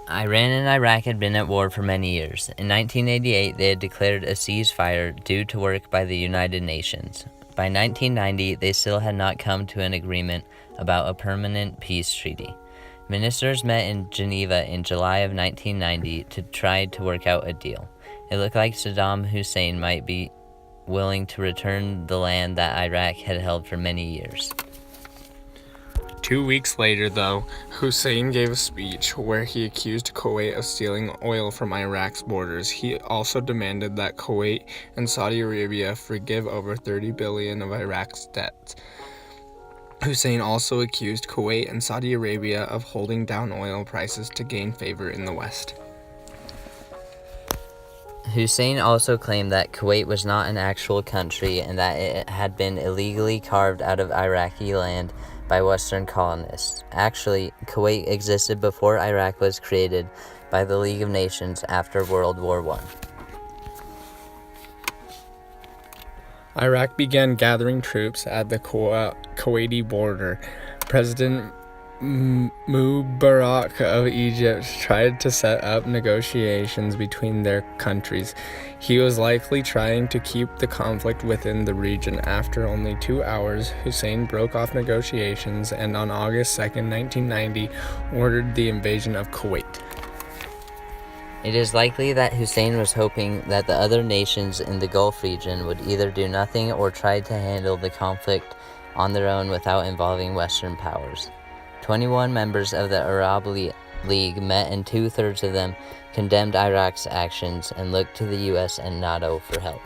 Iran and Iraq had been at war for many years. In 1988, they had declared a ceasefire due to work by the United Nations. By 1990, they still had not come to an agreement about a permanent peace treaty. Ministers met in Geneva in July of 1990 to try to work out a deal. It looked like Saddam Hussein might be willing to return the land that Iraq had held for many years. 2 weeks later, though, Hussein gave a speech where he accused Kuwait of stealing oil from Iraq's borders. He also demanded that Kuwait and Saudi Arabia forgive over $30 billion of Iraq's debts. Hussein also accused Kuwait and Saudi Arabia of holding down oil prices to gain favor in the West. Hussein also claimed that Kuwait was not an actual country and that it had been illegally carved out of Iraqi land by Western colonists. Actually, Kuwait existed before Iraq was created by the League of Nations after World War I. Iraq began gathering troops at the Kuwaiti border. President Mubarak of Egypt tried to set up negotiations between their countries. He was likely trying to keep the conflict within the region. After only 2 hours, Hussein broke off negotiations and on August 2, 1990, ordered the invasion of Kuwait. It is likely that Hussein was hoping that the other nations in the Gulf region would either do nothing or try to handle the conflict on their own without involving Western powers. 21 members of the Arab League met and 2/3 of them condemned Iraq's actions and looked to the U.S. and NATO for help.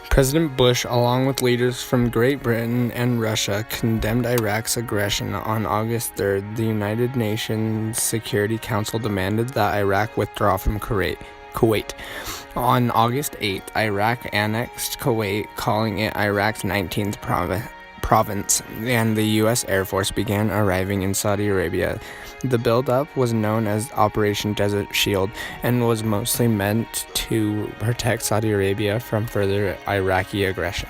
President Bush, along with leaders from Great Britain and Russia, condemned Iraq's aggression. On August 3rd, the United Nations Security Council demanded that Iraq withdraw from Kuwait. On August 8th, Iraq annexed Kuwait, calling it Iraq's 19th province, and the U.S. Air Force began arriving in Saudi Arabia. The buildup was known as Operation Desert Shield and was mostly meant to protect Saudi Arabia from further Iraqi aggression.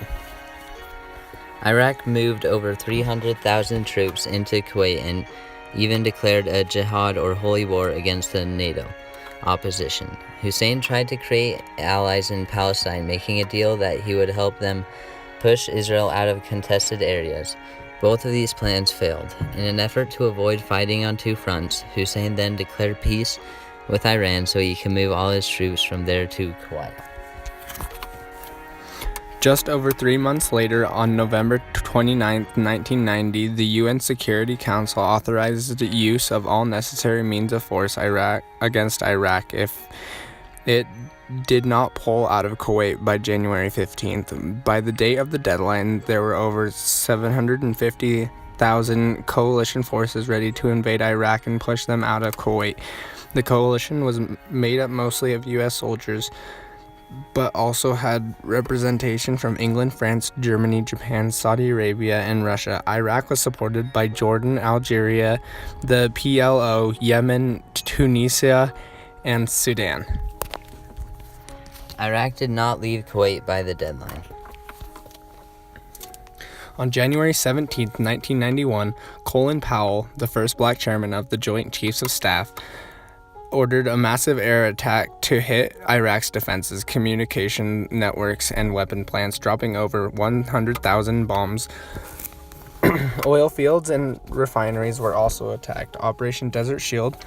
Iraq moved over 300,000 troops into Kuwait and even declared a jihad or holy war against the NATO opposition. Hussein tried to create allies in Palestine, making a deal that he would help them push Israel out of contested areas. Both of these plans failed. In an effort to avoid fighting on two fronts, Hussein then declared peace with Iran so he could move all his troops from there to Kuwait. Just over 3 months later, on November 29, 1990, the UN Security Council authorized the use of all necessary means of force against Iraq if it did not pull out of Kuwait by January 15th. By the date of the deadline, there were over 750,000 coalition forces ready to invade Iraq and push them out of Kuwait. The coalition was made up mostly of U.S. soldiers, but also had representation from England, France, Germany, Japan, Saudi Arabia, and Russia. Iraq was supported by Jordan, Algeria, the PLO, Yemen, Tunisia, and Sudan. Iraq did not leave Kuwait by the deadline. On January 17, 1991, Colin Powell, the first black chairman of the Joint Chiefs of Staff, ordered a massive air attack to hit Iraq's defenses, communication networks, and weapon plants, dropping over 100,000 bombs. Oil fields and refineries were also attacked. Operation Desert Shield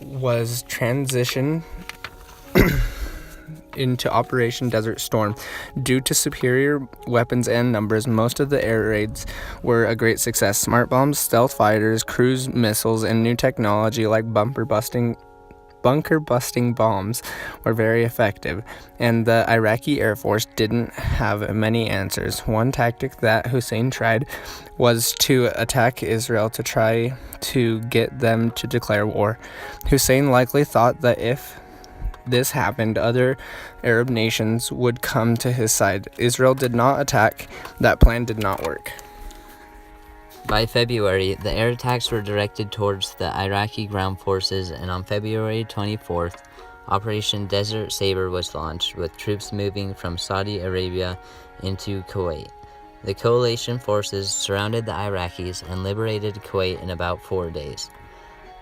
was transitioned into Operation Desert Storm. Due to superior weapons and numbers, most of the air raids were a great success. Smart bombs, stealth fighters, cruise missiles, and new technology like bunker-busting bombs were very effective, and the Iraqi Air Force didn't have many answers. One tactic that Hussein tried was to attack Israel to try to get them to declare war. Hussein likely thought that if this happened, other Arab nations would come to his side. Israel did not attack. That plan did not work. By February, the air attacks were directed towards the Iraqi ground forces, and on February 24th, Operation Desert Saber was launched, with troops moving from Saudi Arabia into Kuwait. The coalition forces surrounded the Iraqis and liberated Kuwait in about 4 days.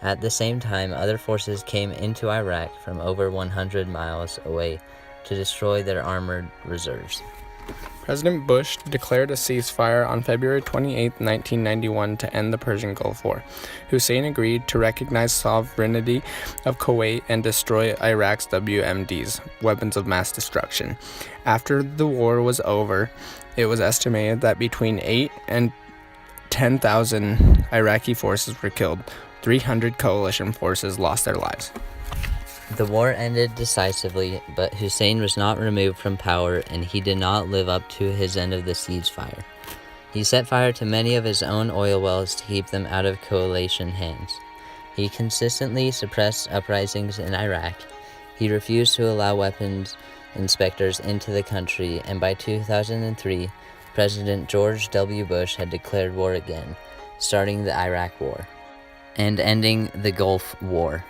At the same time, other forces came into Iraq from over 100 miles away to destroy their armored reserves. President Bush declared a ceasefire on February 28, 1991 to end the Persian Gulf War. Hussein agreed to recognize sovereignty of Kuwait and destroy Iraq's WMDs, weapons of mass destruction. After the war was over, it was estimated that between 8 and 10,000 Iraqi forces were killed. 300 coalition forces lost their lives. The war ended decisively, but Hussein was not removed from power, and he did not live up to his end of the ceasefire. He set fire to many of his own oil wells to keep them out of coalition hands. He consistently suppressed uprisings in Iraq. He refused to allow weapons inspectors into the country, and by 2003, President George W. Bush had declared war again, starting the Iraq War and ending the Gulf War.